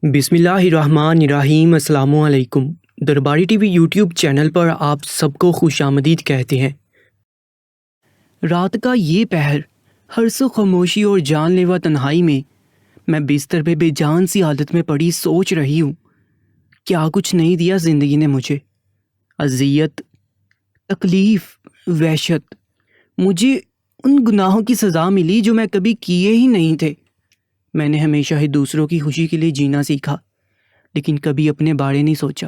بسم اللہ الرحمن الرحیم۔ السلام علیکم۔ درباری ٹی وی یوٹیوب چینل پر آپ سب کو خوش آمدید کہتے ہیں۔ رات کا یہ پہر، ہر سو خاموشی اور جان لیوا تنہائی میں بستر پہ بے جان سی حالت میں پڑی سوچ رہی ہوں، کیا کچھ نہیں دیا زندگی نے مجھے۔ اذیت، تکلیف، وحشت۔ مجھے ان گناہوں کی سزا ملی جو میں کبھی کیے ہی نہیں تھے۔ میں نے ہمیشہ ہی دوسروں کی خوشی کے لیے جینا سیکھا، لیکن کبھی اپنے بارے نہیں سوچا۔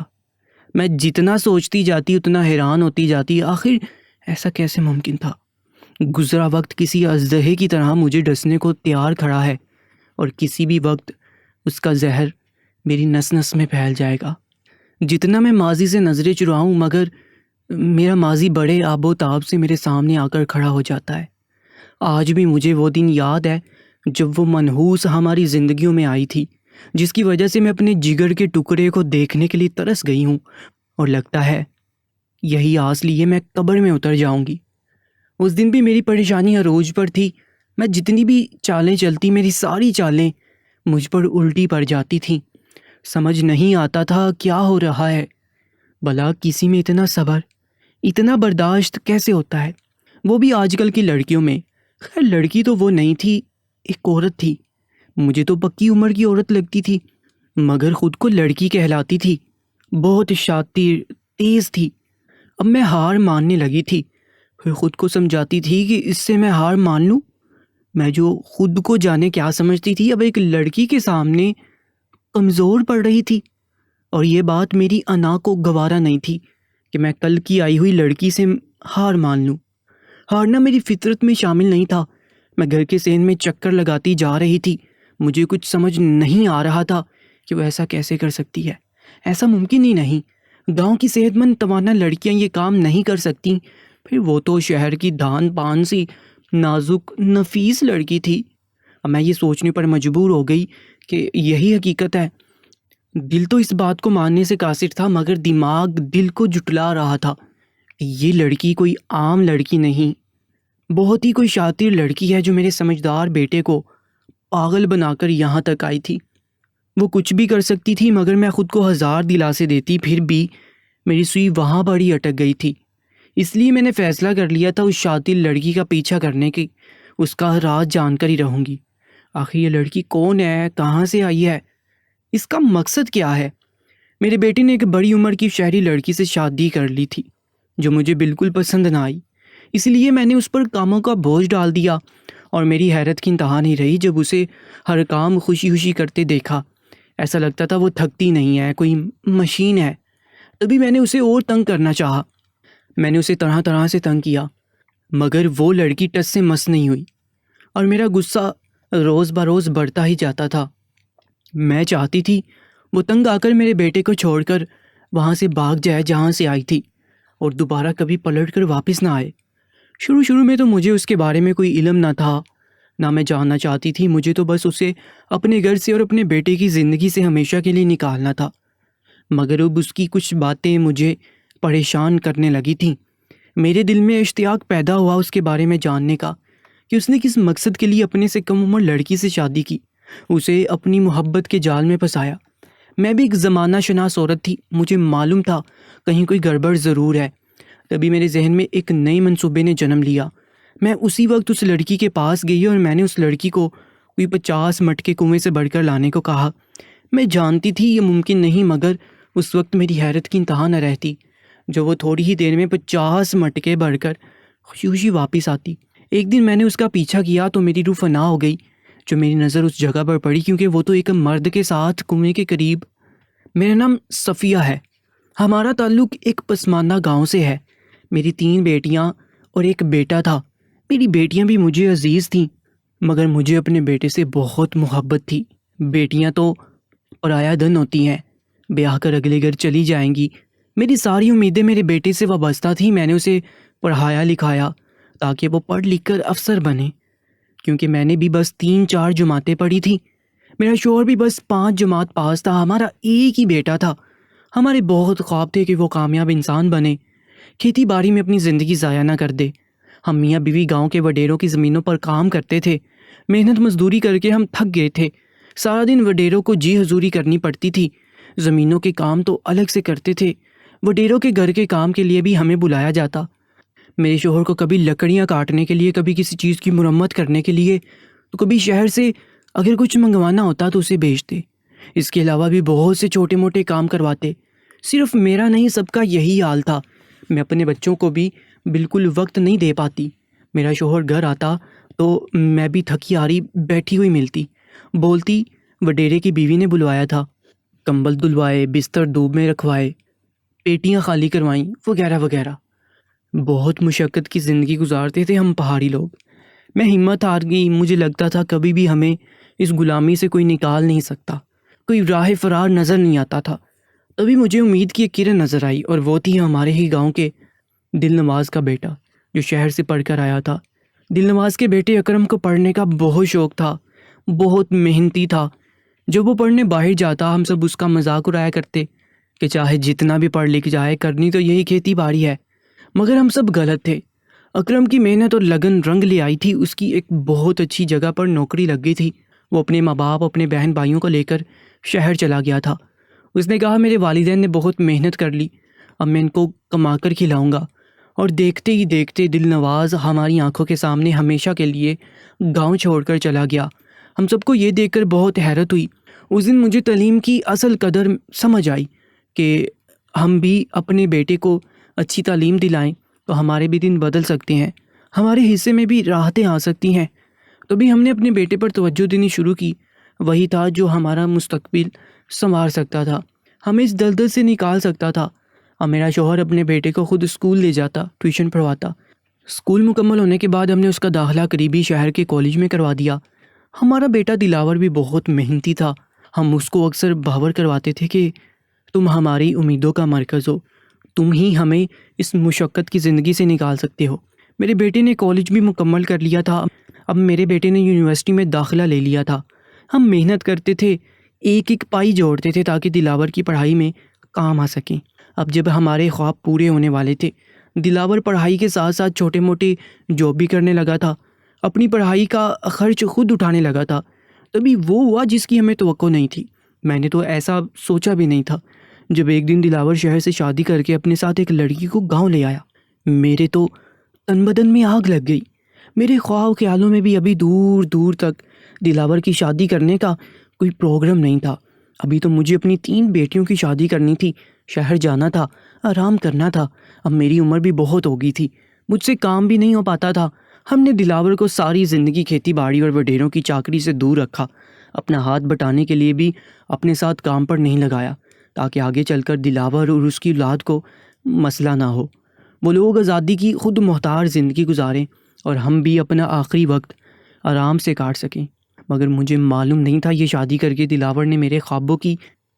میں جتنا سوچتی جاتی اتنا حیران ہوتی جاتی، آخر ایسا کیسے ممکن تھا؟ گزرا وقت کسی اژدہے کی طرح مجھے ڈسنے کو تیار کھڑا ہے، اور کسی بھی وقت اس کا زہر میری نس نس میں پھیل جائے گا۔ جتنا میں ماضی سے نظریں چراؤں، مگر میرا ماضی بڑے آب و تاب سے میرے سامنے آ کر کھڑا ہو جاتا ہے۔ آج بھی مجھے وہ دن یاد ہے جب وہ منحوس ہماری زندگیوں میں آئی تھی، جس کی وجہ سے میں اپنے جگر کے ٹکڑے کو دیکھنے کے لیے ترس گئی ہوں، اور لگتا ہے یہی آس لیے میں قبر میں اتر جاؤں گی۔ اس دن بھی میری پریشانی عروج پر تھی۔ میں جتنی بھی چالیں چلتی، میری ساری چالیں مجھ پر الٹی پڑ جاتی تھیں۔ سمجھ نہیں آتا تھا کیا ہو رہا ہے۔ بھلا کسی میں اتنا صبر، اتنا برداشت کیسے ہوتا ہے؟ وہ بھی آج کل کی لڑکیوں میں۔ خیر، لڑکی تو وہ نہیں تھی، ایک عورت تھی۔ مجھے تو پکی عمر کی عورت لگتی تھی، مگر خود کو لڑکی کہلاتی تھی۔ بہت شاطر، تیز تھی۔ اب میں ہار ماننے لگی تھی، پھر خود کو سمجھاتی تھی کہ اس سے میں ہار مان لوں۔ میں جو خود کو جانے کیا سمجھتی تھی، اب ایک لڑکی کے سامنے کمزور پڑ رہی تھی۔ اور یہ بات میری انا کو گوارا نہیں تھی کہ میں کل کی آئی ہوئی لڑکی سے ہار مان لوں۔ ہارنا میری فطرت میں شامل نہیں تھا۔ میں گھر کے صحن میں چکر لگاتی جا رہی تھی۔ مجھے کچھ سمجھ نہیں آ رہا تھا کہ وہ ایسا کیسے کر سکتی ہے۔ ایسا ممکن ہی نہیں۔ گاؤں کی صحت مند توانا لڑکیاں یہ کام نہیں کر سکتی، پھر وہ تو شہر کی دھان پان سی نازک نفیس لڑکی تھی۔ اب میں یہ سوچنے پر مجبور ہو گئی کہ یہی حقیقت ہے۔ دل تو اس بات کو ماننے سے قاصر تھا، مگر دماغ دل کو جھٹلا رہا تھا کہ یہ لڑکی کوئی عام لڑکی نہیں، بہت ہی کوئی شاطر لڑکی ہے جو میرے سمجھدار بیٹے کو پاگل بنا کر یہاں تک آئی تھی۔ وہ کچھ بھی کر سکتی تھی، مگر میں خود کو ہزار دلاسے دیتی، پھر بھی میری سوئی وہاں پر ہی اٹک گئی تھی۔ اس لیے میں نے فیصلہ کر لیا تھا اس شاطر لڑکی کا پیچھا کرنے کی، اس کا راز جان کر ہی رہوں گی۔ آخر یہ لڑکی کون ہے، کہاں سے آئی ہے، اس کا مقصد کیا ہے؟ میرے بیٹے نے ایک بڑی عمر کی شہری لڑکی سے شادی کر لی تھی جو مجھے بالکل پسند نہ آئی، اس لیے میں نے اس پر کاموں کا بوجھ ڈال دیا، اور میری حیرت کی انتہا نہیں رہی جب اسے ہر کام خوشی خوشی کرتے دیکھا۔ ایسا لگتا تھا وہ تھکتی نہیں ہے، کوئی مشین ہے۔ تبھی میں نے اسے اور تنگ کرنا چاہا۔ میں نے اسے طرح طرح سے تنگ کیا، مگر وہ لڑکی ٹس سے مس نہیں ہوئی، اور میرا غصہ روز بروز بڑھتا ہی جاتا تھا۔ میں چاہتی تھی وہ تنگ آ کر میرے بیٹے کو چھوڑ کر وہاں سے بھاگ جائے جہاں سے آئی تھی، اور دوبارہ کبھی پلٹ کر واپس نہ آئے۔ شروع میں تو مجھے اس کے بارے میں کوئی علم نہ تھا، نہ میں جاننا چاہتی تھی۔ مجھے تو بس اسے اپنے گھر سے اور اپنے بیٹے کی زندگی سے ہمیشہ کے لیے نکالنا تھا، مگر اب اس کی کچھ باتیں مجھے پریشان کرنے لگی تھیں۔ میرے دل میں اشتیاق پیدا ہوا اس کے بارے میں جاننے کا کہ اس نے کس مقصد کے لیے اپنے سے کم عمر لڑکی سے شادی کی، اسے اپنی محبت کے جال میں پھنسایا۔ میں بھی ایک زمانہ شناس عورت تھی، مجھے معلوم تھا کہیں کوئی گڑبڑ ضرور ہے۔ تبھی میرے ذہن میں ایک نئے منصوبے نے جنم لیا۔ میں اسی وقت اس لڑکی کے پاس گئی اور میں نے اس لڑکی کو کوئی 50 مٹکے کنویں سے بڑھ کر لانے کو کہا۔ میں جانتی تھی یہ ممکن نہیں، مگر اس وقت میری حیرت کی انتہا نہ رہتی جو وہ تھوڑی ہی دیر میں 50 مٹکے بھر کر خوشی خوشی واپس آتی۔ ایک دن میں نے اس کا پیچھا کیا تو میری روح فنا ہو گئی جو میری نظر اس جگہ پر پڑی، کیونکہ وہ تو ایک مرد کے ساتھ کنویں کے قریب۔ میرا نام صفیہ ہے، ہمارا تعلق ایک پسماندہ گاؤں سے ہے۔ میری 3 بیٹیاں اور ایک بیٹا تھا۔ میری بیٹیاں بھی مجھے عزیز تھیں، مگر مجھے اپنے بیٹے سے بہت محبت تھی۔ بیٹیاں تو پرایا دھن ہوتی ہیں، بیاہ کر اگلے گھر چلی جائیں گی۔ میری ساری امیدیں میرے بیٹے سے وابستہ تھیں۔ میں نے اسے پڑھایا لکھایا تاکہ وہ پڑھ لکھ کر افسر بنے، کیونکہ میں نے بھی بس 3-4 جماعتیں پڑھی تھیں۔ میرا شوہر بھی بس 5 جماعت پاس تھا۔ ہمارا ایک ہی بیٹا تھا۔ ہمارے بہت خواب تھے کہ وہ کامیاب انسان بنے، کھیتی باڑی میں اپنی زندگی ضائع نہ کر دے۔ ہم میاں بیوی گاؤں کے وڈیروں کی زمینوں پر کام کرتے تھے۔ محنت مزدوری کر کے ہم تھک گئے تھے۔ سارا دن وڈیروں کو جی حضوری کرنی پڑتی تھی۔ زمینوں کے کام تو الگ سے کرتے تھے، وڈیروں کے گھر کے کام کے لیے بھی ہمیں بلایا جاتا۔ میرے شوہر کو کبھی لکڑیاں کاٹنے کے لیے، کبھی کسی چیز کی مرمت کرنے کے لیے، تو کبھی شہر سے اگر کچھ منگوانا ہوتا تو اسے بھیجتے۔ اس کے علاوہ بھی بہت سے چھوٹے موٹے کام کرواتے۔ صرف میرا نہیں، سب کا یہی حال تھا۔ میں اپنے بچوں کو بھی بالکل وقت نہیں دے پاتی۔ میرا شوہر گھر آتا تو میں بھی تھکی ہاری بیٹھی ہوئی ملتی، بولتی وڈیرے کی بیوی نے بلوایا تھا، کمبل دلوائے، بستر دھوپ میں رکھوائے، پیٹیاں خالی کروائیں، وغیرہ وغیرہ۔ بہت مشقت کی زندگی گزارتے تھے ہم پہاڑی لوگ۔ میں ہمت ہار گئی، مجھے لگتا تھا کبھی بھی ہمیں اس غلامی سے کوئی نکال نہیں سکتا، کوئی راہ فرار نظر نہیں آتا تھا۔ تبھی مجھے امید کی ایک کرن نظر آئی، اور وہ تھی ہمارے ہی گاؤں کے دل نواز کا بیٹا جو شہر سے پڑھ کر آیا تھا۔ دل نواز کے بیٹے اکرم کو پڑھنے کا بہت شوق تھا، بہت محنتی تھا۔ جب وہ پڑھنے باہر جاتا ہم سب اس کا مذاق اڑایا کرتے کہ چاہے جتنا بھی پڑھ لکھ جائے، کرنی تو یہی کھیتی باڑی ہے۔ مگر ہم سب غلط تھے۔ اکرم کی محنت اور لگن رنگ لے آئی تھی، اس کی ایک بہت اچھی جگہ پر نوکری لگ گئی تھی۔ وہ اپنے ماں باپ، اپنے بہن بھائیوں کو لے کر شہر چلا گیا تھا۔ اس نے کہا میرے والدین نے بہت محنت کر لی، اب میں ان کو کما کر کھلاؤں گا۔ اور دیکھتے ہی دیکھتے دل نواز ہماری آنکھوں کے سامنے ہمیشہ کے لیے گاؤں چھوڑ کر چلا گیا۔ ہم سب کو یہ دیکھ کر بہت حیرت ہوئی۔ اس دن مجھے تعلیم کی اصل قدر سمجھ آئی کہ ہم بھی اپنے بیٹے کو اچھی تعلیم دلائیں تو ہمارے بھی دن بدل سکتے ہیں، ہمارے حصے میں بھی راحتیں آ سکتی ہیں۔ تو بھی ہم نے اپنے بیٹے پر توجہ دینی شروع کی۔ وہی تھا جو ہمارا مستقبل سنوار سکتا تھا، ہمیں اس دلدل سے نکال سکتا تھا۔ اب میرا شوہر اپنے بیٹے کو خود اسکول لے جاتا، ٹیوشن پڑھواتا۔ اسکول مکمل ہونے کے بعد ہم نے اس کا داخلہ قریبی شہر کے کالج میں کروا دیا۔ ہمارا بیٹا دلاور بھی بہت محنتی تھا۔ ہم اس کو اکثر باور کرواتے تھے کہ تم ہماری امیدوں کا مرکز ہو، تم ہی ہمیں اس مشقت کی زندگی سے نکال سکتے ہو۔ میرے بیٹے نے کالج بھی مکمل کر لیا تھا، اب میرے بیٹے نے یونیورسٹی میں داخلہ لے لیا تھا۔ ہم محنت کرتے تھے، ایک ایک پائی جوڑتے تھے تاکہ دلاور کی پڑھائی میں کام آ سکیں۔ اب جب ہمارے خواب پورے ہونے والے تھے، دلاور پڑھائی کے ساتھ ساتھ چھوٹے موٹے جاب بھی کرنے لگا تھا، اپنی پڑھائی کا خرچ خود اٹھانے لگا تھا۔ تبھی وہ ہوا جس کی ہمیں توقع نہیں تھی۔ میں نے تو ایسا سوچا بھی نہیں تھا جب ایک دن دلاور شہر سے شادی کر کے اپنے ساتھ ایک لڑکی کو گاؤں لے آیا۔ میرے تو تن بدن میں آگ لگ گئی۔ میرے خواب خیالوں میں بھی ابھی دور دور تک دلاور کی شادی کرنے کا کوئی پروگرام نہیں تھا۔ ابھی تو مجھے اپنی 3 بیٹیوں کی شادی کرنی تھی، شہر جانا تھا، آرام کرنا تھا۔ اب میری عمر بھی بہت ہو گئی تھی، مجھ سے کام بھی نہیں ہو پاتا تھا۔ ہم نے دلاور کو ساری زندگی کھیتی باڑی اور وڈیروں کی چاکری سے دور رکھا، اپنا ہاتھ بٹانے کے لیے بھی اپنے ساتھ کام پر نہیں لگایا، تاکہ آگے چل کر دلاور اور اس کی اولاد کو مسئلہ نہ ہو، وہ لوگ آزادی کی خود مختار زندگی گزاریں اور ہم بھی اپنا آخری وقت آرام سے کاٹ سکیں۔ مگر مجھے معلوم نہیں تھا یہ شادی کر کے دلاور نے میرے خوابوں کی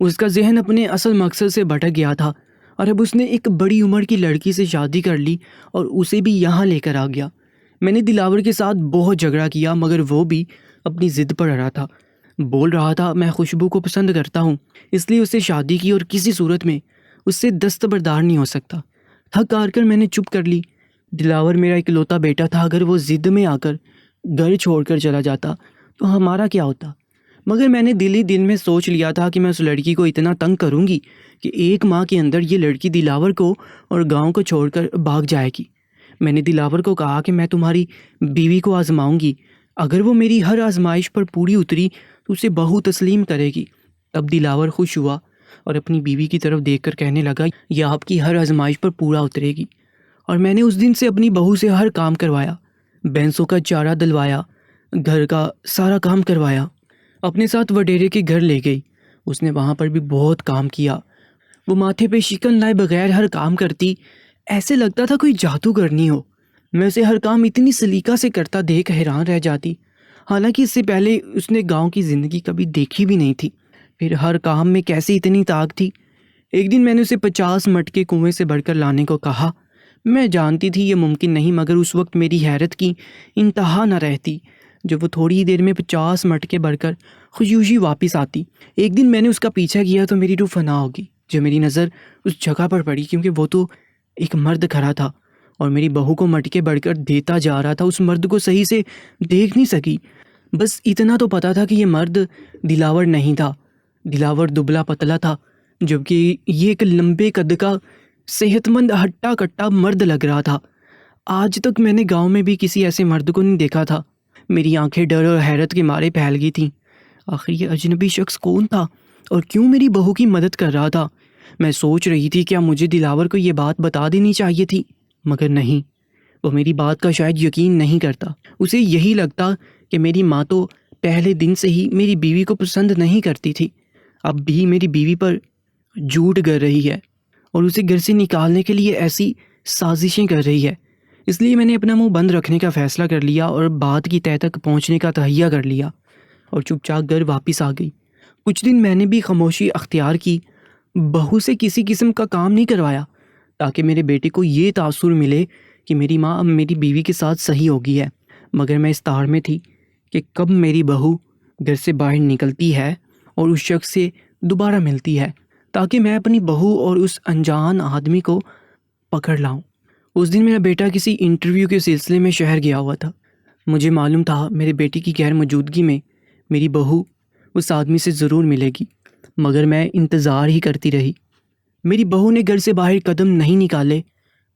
اس کا ذہن اپنے اصل مقصد سے بھٹک گیا تھا، اور اب اس نے ایک بڑی عمر کی لڑکی سے شادی کر لی اور اسے بھی یہاں لے کر آ گیا۔ میں نے دلاور کے ساتھ بہت جھگڑا کیا، مگر وہ بھی اپنی ضد پر اڑا تھا، بول رہا تھا میں خوشبو کو پسند کرتا ہوں، اس لیے اس سے شادی کی اور کسی صورت میں اس سے دستبردار نہیں ہو سکتا۔ تھک ہار کر میں نے چپ کر لی۔ دلاور میرا اکلوتا بیٹا تھا، اگر وہ ضد میں آ کر گھر چھوڑ کر چلا جاتا تو ہمارا کیا ہوتا؟ مگر میں نے دل ہی دل میں سوچ لیا تھا کہ میں اس لڑکی کو اتنا تنگ کروں گی کہ 1 ماہ کے اندر یہ لڑکی دلاور کو اور گاؤں کو چھوڑ کر بھاگ جائے گی۔ میں نے دلاور کو کہا کہ میں تمہاری بیوی کو آزماؤں گی، اگر وہ میری ہر آزمائش پر پوری اتری تو اسے بہو تسلیم کرے گی۔ تب دلاور خوش ہوا اور اپنی بیوی کی طرف دیکھ کر کہنے لگا یہ آپ کی ہر آزمائش پر پورا اترے گی۔ اور میں نے اس دن سے اپنی بہو سے ہر کام کروایا، بھینسوں کا چارہ دلوایا، گھر کا سارا کام کروایا، اپنے ساتھ وڈیرے کے گھر لے گئی۔ اس نے وہاں پر بھی بہت کام کیا، وہ ماتھے پہ شکن لائے بغیر ہر کام کرتی، ایسے لگتا تھا کوئی جادوگرنی ہو۔ میں اسے ہر کام اتنی سلیقہ سے کرتا دیکھ حیران رہ جاتی، حالانکہ اس سے پہلے اس نے گاؤں کی زندگی کبھی دیکھی بھی نہیں تھی۔ پھر ہر کام میں کیسے اتنی طاقت تھی۔ ایک دن میں نے اسے 50 مٹکے کنویں سے بھر کر لانے کو کہا۔ میں جانتی تھی یہ ممکن نہیں، مگر اس وقت میری حیرت کی انتہا نہ رہتی جب وہ تھوڑی ہی دیر میں 50 مٹکے بھر کر خوشی واپس آتی۔ ایک دن میں نے اس کا پیچھا کیا تو میری روح فنا ہوگی جب میری نظر اس جگہ پر پڑی، کیونکہ وہ تو ایک مرد کھڑا تھا اور میری بہو کو مٹکے بڑھ کر دیتا جا رہا تھا۔ اس مرد کو صحیح سے دیکھ نہیں سکی، بس اتنا تو پتا تھا کہ یہ مرد دلاور نہیں تھا۔ دلاور دبلا پتلا تھا، جبکہ یہ ایک لمبے قد کا صحت مند ہٹا کٹا مرد لگ رہا تھا۔ آج تک میں نے گاؤں میں بھی کسی ایسے مرد کو نہیں دیکھا تھا۔ میری آنکھیں ڈر اور حیرت کے مارے پھیل گئی تھیں۔ آخر یہ اجنبی شخص کون تھا اور کیوں میری بہو کی مدد کر رہا تھا؟ میں سوچ رہی تھی کیا مجھے دلاور کو یہ بات بتا دینی چاہیے تھی، مگر نہیں، وہ میری بات کا شاید یقین نہیں کرتا۔ اسے یہی لگتا کہ میری ماں تو پہلے دن سے ہی میری بیوی کو پسند نہیں کرتی تھی، اب بھی میری بیوی پر جھوٹ گر رہی ہے اور اسے گھر سے نکالنے کے لیے ایسی سازشیں کر رہی ہے۔ اس لیے میں نے اپنا منہ بند رکھنے کا فیصلہ کر لیا اور بات کی تہہ تک پہنچنے کا تہیہ کر لیا اور چپ چاپ گھر واپس آ گئی۔ کچھ دن میں نے بھی خاموشی اختیار کی، بہو سے کسی قسم کا کام نہیں کروایا تاکہ میرے بیٹے کو یہ تاثر ملے کہ میری ماں اب میری بیوی کے ساتھ صحیح ہو گئی ہے۔ مگر میں اس تار میں تھی کہ کب میری بہو گھر سے باہر نکلتی ہے اور اس شخص سے دوبارہ ملتی ہے تاکہ میں اپنی بہو اور اس انجان آدمی کو پکڑ لاؤں۔ اس دن میرا بیٹا کسی انٹرویو کے سلسلے میں شہر گیا ہوا تھا۔ مجھے معلوم تھا میرے بیٹے کی غیر موجودگی میں میری بہو اس آدمی سے ضرور ملے گی، مگر میں انتظار ہی کرتی رہی۔ میری بہو نے گھر سے باہر قدم نہیں نکالے۔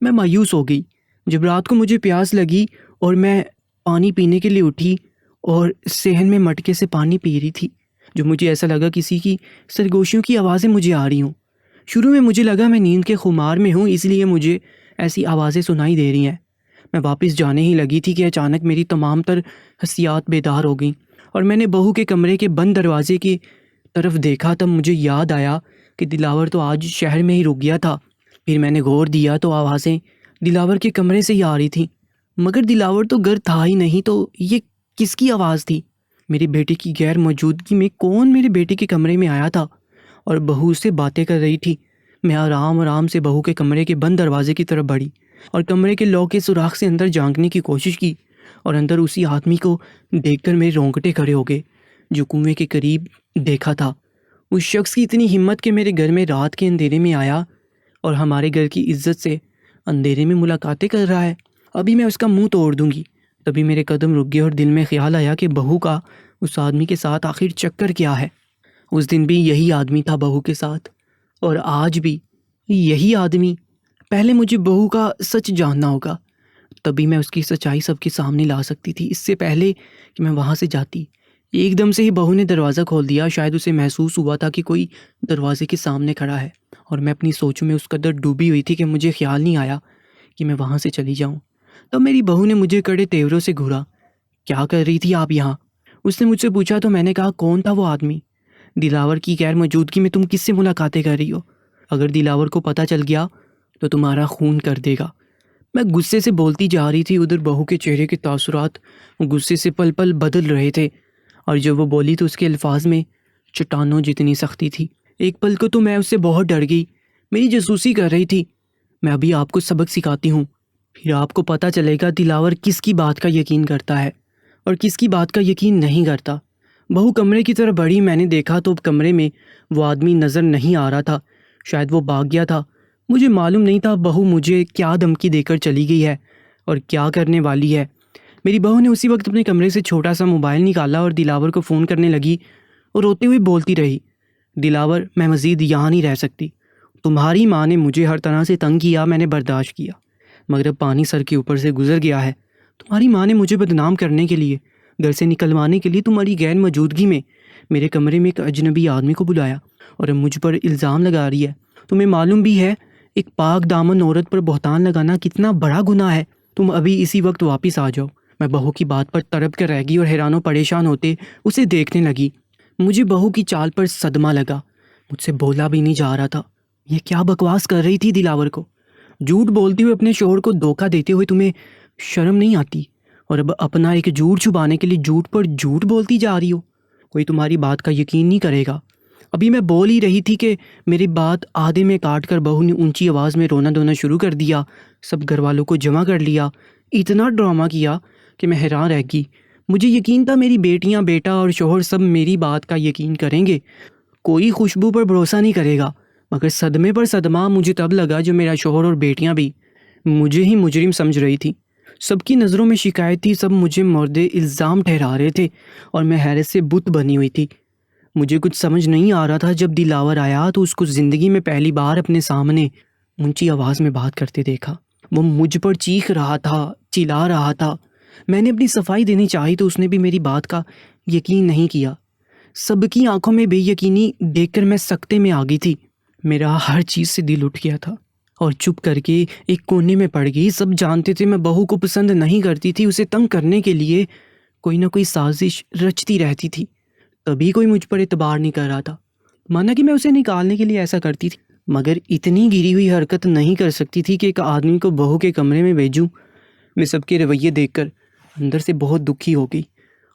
میں مایوس ہو گئی۔ جب رات کو مجھے پیاس لگی اور میں پانی پینے کے لیے اٹھی اور صحن میں مٹکے سے پانی پی رہی تھی، جو مجھے ایسا لگا کسی کی سرگوشیوں کی آوازیں مجھے آ رہی ہوں۔ شروع میں مجھے لگا میں نیند کے خمار میں ہوں، اس لیے مجھے ایسی آوازیں سنائی دے رہی ہیں۔ میں واپس جانے ہی لگی تھی کہ اچانک میری تمام تر حسیات بیدار ہو گئیں اور میں نے بہو کے کمرے کے بند دروازے کی طرف دیکھا۔ تب مجھے یاد آیا کہ دلاور تو آج شہر میں ہی رک گیا تھا۔ پھر میں نے غور دیا تو آوازیں دلاور کے کمرے سے ہی آ رہی تھیں، مگر دلاور تو گھر تھا ہی نہیں، تو یہ کس کی آواز تھی؟ میرے بیٹے کی غیر موجودگی میں کون میرے بیٹے کے کمرے میں آیا تھا اور بہو سے باتیں کر رہی تھی؟ میں آرام سے بہو کے کمرے کے بند دروازے کی طرف بڑھی اور کمرے کے لوک کے سوراخ سے اندر جھانکنے کی کوشش کی، اور اندر اسی آدمی کو دیکھ کر میرے رونگٹے کھڑے ہو گئے جو کنویں کے قریب دیکھا تھا۔ اس شخص کی اتنی ہمت کہ میرے گھر میں رات کے اندھیرے میں آیا اور ہمارے گھر کی عزت سے اندھیرے میں ملاقاتیں کر رہا ہے۔ ابھی میں اس کا منہ توڑ دوں گی۔ تبھی میرے قدم رک گئے اور دل میں خیال آیا کہ بہو کا اس آدمی کے ساتھ آخر چکر کیا ہے۔ اس دن بھی یہی آدمی تھا بہو کے ساتھ، اور آج بھی یہی آدمی۔ پہلے مجھے بہو کا سچ جاننا ہوگا، تبھی میں اس کی سچائی سب کے سامنے لا سکتی تھی، اس سے پہلے کہ میں وہاں سے جاتی۔ ایک دم سے ہی بہو نے دروازہ کھول دیا۔ شاید اسے محسوس ہوا تھا کہ کوئی دروازے کے سامنے کھڑا ہے، اور میں اپنی سوچوں میں اس قدر ڈوبی ہوئی تھی کہ مجھے خیال نہیں آیا کہ میں وہاں سے چلی جاؤں۔ تب میری بہو نے مجھے کڑے تیوروں سے گھورا۔ کیا کر رہی تھی آپ یہاں؟ اس نے مجھ سے پوچھا تو میں نے کہا کون تھا وہ آدمی؟ دلاور کی غیر موجودگی میں تم کس سے ملاقاتیں کر رہی ہو؟ اگر دلاور کو پتہ چل گیا تو تمہارا خون کر دے گا۔ میں غصے سے بولتی جا رہی تھی، ادھر بہو کے چہرے کے تاثرات غصے سے پل پل بدل رہے تھے، اور جب وہ بولی تو اس کے الفاظ میں چٹانوں جتنی سختی تھی۔ ایک پل کو تو میں اس سے بہت ڈر گئی، میری جاسوسی کر رہی تھی۔ میں ابھی آپ کو سبق سکھاتی ہوں، پھر آپ کو پتہ چلے گا دلاور کس کی بات کا یقین کرتا ہے اور کس کی بات کا یقین نہیں کرتا۔ بہو کمرے کی طرف بڑھی۔ میں نے دیکھا تو کمرے میں وہ آدمی نظر نہیں آ رہا تھا، شاید وہ بھاگ گیا تھا۔ مجھے معلوم نہیں تھا بہو مجھے کیا دھمکی دے کر چلی گئی ہے اور کیا کرنے والی ہے۔ میری بہو نے اسی وقت اپنے کمرے سے چھوٹا سا موبائل نکالا اور دلاور کو فون کرنے لگی اور روتے ہوئے بولتی رہی، دلاور، میں مزید یہاں نہیں رہ سکتی۔ تمہاری ماں نے مجھے ہر طرح سے تنگ کیا، میں نے برداشت کیا، مگر اب پانی سر کے اوپر سے گزر گیا ہے۔ تمہاری ماں نے مجھے بدنام کرنے کے لیے، گھر سے نکلوانے کے لیے تمہاری غیر موجودگی میں میرے کمرے میں ایک اجنبی آدمی کو بلایا اور اب مجھ پر الزام لگا رہی ہے۔ تمہیں معلوم بھی ہے ایک پاک دامن عورت پر بہتان لگانا کتنا بڑا گناہ ہے۔ تم ابھی اسی وقت واپس آ جاؤ۔ میں بہو کی بات پر تڑپ کر رہ گئی اور حیران و پریشان ہوتے اسے دیکھنے لگی۔ مجھے بہو کی چال پر صدمہ لگا، مجھ سے بولا بھی نہیں جا رہا تھا۔ یہ کیا بکواس کر رہی تھی دلاور کو؟ جھوٹ بولتے ہوئے اپنے شوہر کو دھوکہ دیتے ہوئے تمہیں شرم نہیں آتی؟ اور اب اپنا ایک جھوٹ چھپانے کے لیے جھوٹ پر جھوٹ بولتی جا رہی ہو۔ کوئی تمہاری بات کا یقین نہیں کرے گا۔ ابھی میں بول ہی رہی تھی کہ میری بات آدھے میں کاٹ کر بہو نے اونچی آواز میں رونا دھونا شروع کر دیا، سب گھر والوں کو جمع کر لیا، اتنا ڈرامہ کیا کہ میں حیران رہ گئی۔ مجھے یقین تھا میری بیٹیاں، بیٹا اور شوہر سب میری بات کا یقین کریں گے، کوئی خوشبو پر بھروسہ نہیں کرے گا، مگر صدمے پر صدمہ مجھے تب لگا جو میرا شوہر اور بیٹیاں بھی مجھے ہی مجرم سمجھ رہی تھی۔ سب کی نظروں میں شکایت تھی، سب مجھے مورد الزام ٹھہرا رہے تھے اور میں حیرت سے بت بنی ہوئی تھی۔ مجھے کچھ سمجھ نہیں آ رہا تھا۔ جب دلاور آیا تو اس کو زندگی میں پہلی بار اپنے سامنے اونچی آواز میں بات کرتے دیکھا۔ وہ مجھ پر چیخ رہا تھا، چلا رہا تھا۔ میں نے اپنی صفائی دینی چاہی تو اس نے بھی میری بات کا یقین نہیں کیا۔ سب کی آنکھوں میں بے یقینی دیکھ کر میں سکتے میں آ گئی تھی۔ میرا ہر چیز سے دل اٹھ گیا تھا اور چپ کر کے ایک کونے میں پڑ گئی۔ سب جانتے تھے میں بہو کو پسند نہیں کرتی تھی، اسے تنگ کرنے کے لیے کوئی نہ کوئی سازش رچتی رہتی تھی، تبھی کوئی مجھ پر اعتبار نہیں کر رہا تھا۔ مانا کہ میں اسے نکالنے کے لیے ایسا کرتی تھی، مگر اتنی گری ہوئی حرکت نہیں کر سکتی تھی کہ ایک آدمی کو بہو کے کمرے میں بھیجوں۔ میں سب کے رویے دیکھ کر اندر سے بہت دکھی ہو گئی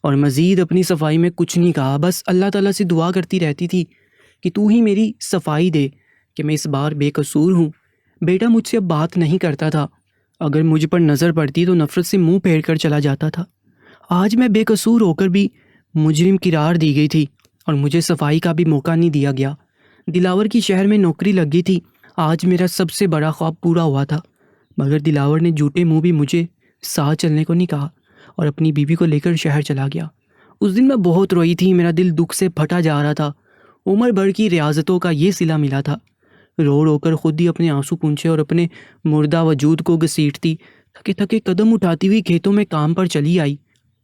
اور مزید اپنی صفائی میں کچھ نہیں کہا، بس اللہ تعالیٰ سے دعا کرتی رہتی تھی کہ تو ہی میری صفائی دے کہ میں اس بار بے قصور ہوں۔ بیٹا مجھ سے اب بات نہیں کرتا تھا، اگر مجھ پر نظر پڑتی تو نفرت سے منہ پھیر کر چلا جاتا تھا۔ آج میں بے قصور ہو کر بھی مجرم قرار دی گئی تھی اور مجھے صفائی کا بھی موقع نہیں دیا گیا۔ دلاور کی شہر میں نوکری لگ گئی تھی، آج میرا سب سے بڑا خواب پورا ہوا تھا، مگر دلاور نے جھوٹے منہ بھی مجھے ساتھ چلنے کو نہیں کہا اور اپنی بیوی کو لے کر شہر چلا گیا۔ اس دن میں بہت روئی تھی، میرا دل دکھ سے پھٹا جا رہا تھا۔ عمر بھر کی ریاضتوں کا یہ صلہ ملا تھا۔ رو رو کر خود ہی اپنے آنسو پونچھے اور اپنے مردہ وجود کو گھسیٹتی تھکے تھکے قدم اٹھاتی ہوئی کھیتوں میں کام پر چلی آئی۔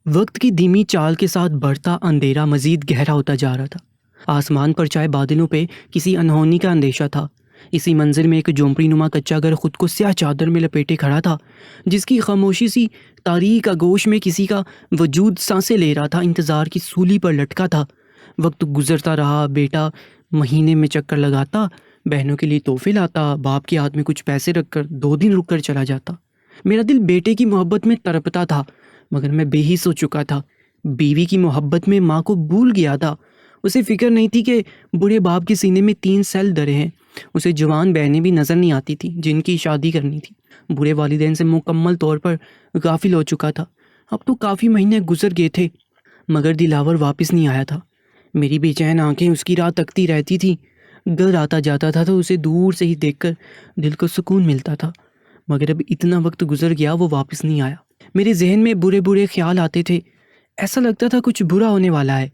وقت کی دھیمی چال کے ساتھ بڑھتا اندھیرا مزید گہرا ہوتا جا رہا تھا۔ آسمان پر چھائے بادلوں پہ کسی انہونی کا اندیشہ تھا۔ اسی منظر میں ایک جھونپڑی نما کچا گھر خود کو سیاہ چادر میں لپیٹے کھڑا تھا، جس کی خاموشی سی تاریک آغوش میں کسی کا وجود سانسیں لے رہا تھا، انتظار کی سولی پر لٹکا تھا۔ وقت گزرتا رہا، بیٹا مہینے میں چکر لگاتا، بہنوں کے لیے تحفے لاتا، باپ کے ہاتھ میں کچھ پیسے رکھ کر 2 دن رک کر چلا جاتا۔ میرا دل بیٹے کی محبت میں تڑپتا تھا، مگر میں بے حس ہو چکا تھا۔ بیوی کی محبت میں ماں کو بھول گیا تھا۔ اسے فکر نہیں تھی کہ بوڑھے باپ کے سینے میں 3 سیل دھرے ہیں۔ اسے جوان بہنیں بھی نظر نہیں آتی تھی جن کی شادی کرنی تھی۔ بوڑھے والدین سے مکمل طور پر غافل ہو چکا تھا۔ اب تو کافی مہینے گزر گئے تھے، مگر دلاور واپس نہیں آیا تھا۔ میری بے چین آنکھیں اس کی راہ تکتی رہتی تھی۔ گھر آتا جاتا تھا تو اسے دور سے ہی دیکھ کر دل کو سکون ملتا تھا، مگر اب اتنا وقت گزر گیا، وہ واپس نہیں آیا۔ میرے ذہن میں برے برے خیال آتے تھے۔ ایسا لگتا تھا کچھ برا ہونے والا ہے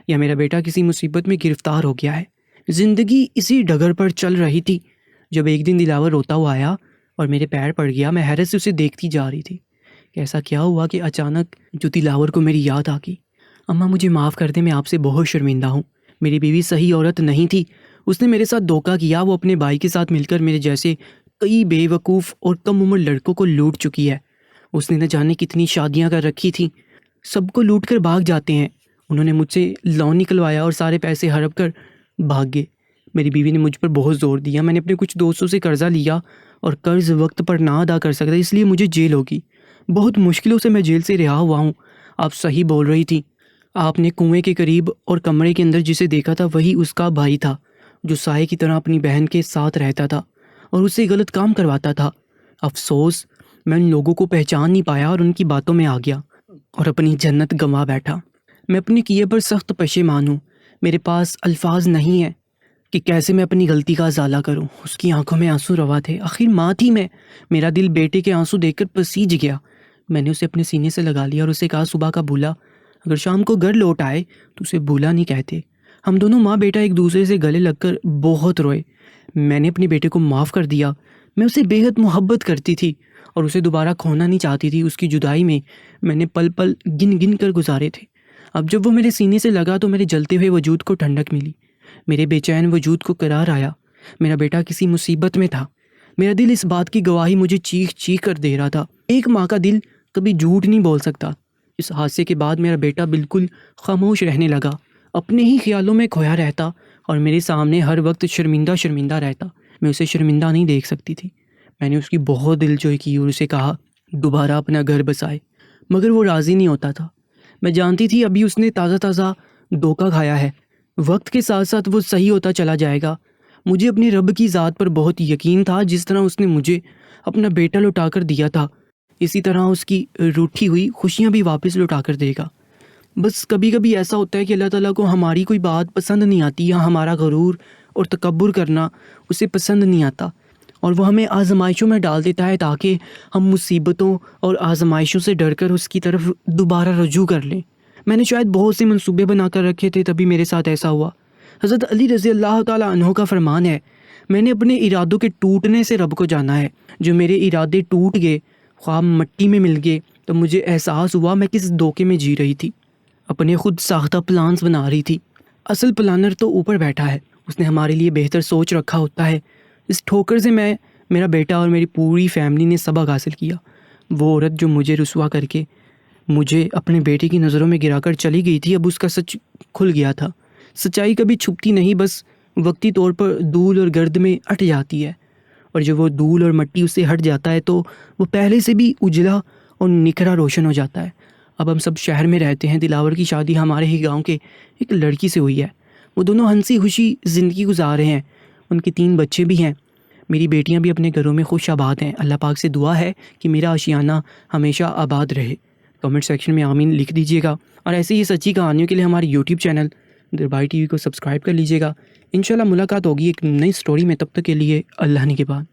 یا میرا بیٹا کسی مصیبت میں گرفتار ہو گیا ہے۔ زندگی اسی ڈگر پر چل رہی تھی جب ایک دن دلاور روتا ہوا آیا اور میرے پیر پڑ گیا۔ میں حیرت سے اسے دیکھتی جا رہی تھی کہ ایسا کیا ہوا کہ اچانک جو دلاور کو میری یاد آ گئی۔ اماں مجھے معاف کر دیں، میں آپ سے بہت شرمندہ ہوں۔ میری بیوی صحیح عورت نہیں تھی، اس نے میرے ساتھ دھوکہ کیا۔ وہ اپنے بھائی کے ساتھ مل کر میرے جیسے کئی بے وقوف اور کم عمر لڑکوں کو لوٹ چکی ہے۔ اس نے نہ جانے کتنی شادیاں کر رکھی تھیں، سب کو لوٹ کر بھاگ جاتے ہیں۔ انہوں نے مجھ سے لون نکلوایا اور سارے پیسے ہڑپ کر بھاگ گئے۔ میری بیوی نے مجھ پر بہت زور دیا، میں نے اپنے کچھ دوستوں سے قرضہ لیا اور قرض وقت پر نہ ادا کر سکتا، اس لیے مجھے جیل ہوگی۔ بہت مشکلوں سے میں جیل سے رہا ہوا ہوں۔ آپ صحیح بول رہی تھی، آپ نے کنویں کے قریب اور کمرے کے اندر جسے دیکھا تھا وہی اس کا بھائی تھا، جو سائے کی طرح اپنی بہن کے ساتھ رہتا تھا اور اس سے غلط کام کرواتا تھا۔ افسوس میں ان لوگوں کو پہچان نہیں پایا اور ان کی باتوں میں آ گیا اور اپنی جنت گنوا بیٹھا۔ میں اپنے کیے پر سخت پشیمان ہوں۔ میرے پاس الفاظ نہیں ہیں کہ کیسے میں اپنی غلطی کا ازالہ کروں۔ اس کی آنکھوں میں آنسو روا تھے، آخر ماں تھی میں۔ میرا دل بیٹے کے آنسو دیکھ کر پسیج گیا۔ میں نے اسے اپنے سینے سے لگا لیا اور اسے کہا، صبح کا بھولا اگر شام کو گھر لوٹ آئے تو اسے بھولا نہیں کہتے۔ ہم دونوں ماں بیٹا ایک دوسرے سے گلے لگ کر بہت روئے۔ میں نے اپنے بیٹے کو معاف کر دیا۔ میں اسے بے حد محبت کرتی تھی اور اسے دوبارہ کھونا نہیں چاہتی تھی۔ اس کی جدائی میں نے پل پل گن گن کر گزارے تھے۔ اب جب وہ میرے سینے سے لگا تو میرے جلتے ہوئے وجود کو ٹھنڈک ملی، میرے بے چین وجود کو قرار آیا۔ میرا بیٹا کسی مصیبت میں تھا۔ میرا دل اس بات کی گواہی مجھے چیخ چیخ کر دے رہا تھا۔ ایک ماں کا دل کبھی جھوٹ نہیں بول سکتا۔ اس حادثے کے بعد میرا بیٹا بالکل خاموش رہنے لگا، اپنے ہی خیالوں میں کھویا رہتا اور میرے سامنے ہر وقت شرمندہ شرمندہ رہتا۔ میں اسے شرمندہ نہیں دیکھ سکتی تھی۔ میں نے اس کی بہت دلجوئی کی اور اسے کہا دوبارہ اپنا گھر بسائے، مگر وہ راضی نہیں ہوتا تھا۔ میں جانتی تھی ابھی اس نے تازہ تازہ دھوکہ کھایا ہے، وقت کے ساتھ ساتھ وہ صحیح ہوتا چلا جائے گا۔ مجھے اپنی رب کی ذات پر بہت یقین تھا، جس طرح اس نے مجھے اپنا بیٹا لوٹا کر دیا تھا اسی طرح اس کی روٹھی ہوئی خوشیاں بھی واپس لوٹا کر دے گا۔ بس کبھی کبھی ایسا ہوتا ہے کہ اللہ تعالیٰ کو ہماری کوئی بات پسند نہیں آتی، یا ہمارا غرور اور تکبر کرنا اسے پسند نہیں آتا، اور وہ ہمیں آزمائشوں میں ڈال دیتا ہے تاکہ ہم مصیبتوں اور آزمائشوں سے ڈر کر اس کی طرف دوبارہ رجوع کر لیں۔ میں نے شاید بہت سے منصوبے بنا کر رکھے تھے، تبھی میرے ساتھ ایسا ہوا۔ حضرت علی رضی اللہ تعالیٰ عنہ کا فرمان ہے، میں نے اپنے ارادوں کے ٹوٹنے سے رب کو جانا ہے۔ جو میرے ارادے ٹوٹ گئے، خواب مٹی میں مل گئے، تو مجھے احساس ہوا میں کس دھوکے میں جی رہی تھی، اپنے خود ساختہ پلانز بنا رہی تھی۔ اصل پلانر تو اوپر بیٹھا ہے، اس نے ہمارے لیے بہتر سوچ رکھا ہوتا ہے۔ اس ٹھوکر سے میں، میرا بیٹا اور میری پوری فیملی نے سبق حاصل کیا۔ وہ عورت جو مجھے رسوا کر کے مجھے اپنے بیٹے کی نظروں میں گرا کر چلی گئی تھی، اب اس کا سچ کھل گیا تھا۔ سچائی کبھی چھپتی نہیں، بس وقتی طور پر دھول اور گرد میں اٹ جاتی ہے، اور جب وہ دھول اور مٹی اس سے ہٹ جاتا ہے تو وہ پہلے سے بھی اجلا اور نکھرا روشن ہو جاتا ہے۔ اب ہم سب شہر میں رہتے ہیں۔ دلاور کی شادی ہمارے ہی گاؤں کے ایک لڑکی سے ہوئی ہے۔ وہ دونوں ہنسی خوشی زندگی گزار رہے ہیں، ان کے 3 بچے بھی ہیں۔ میری بیٹیاں بھی اپنے گھروں میں خوش آباد ہیں۔ اللہ پاک سے دعا ہے کہ میرا آشیانہ ہمیشہ آباد رہے۔ کمنٹ سیکشن میں آمین لکھ دیجیے گا، اور ایسے ہی سچی کہانیوں کے لیے ہمارے یوٹیوب چینل درباری ٹی وی کو سبسکرائب کر لیجیے گا۔ انشاءاللہ ملاقات ہوگی ایک نئی سٹوری میں، تب تک کے لیے اللہ نے کے بعد۔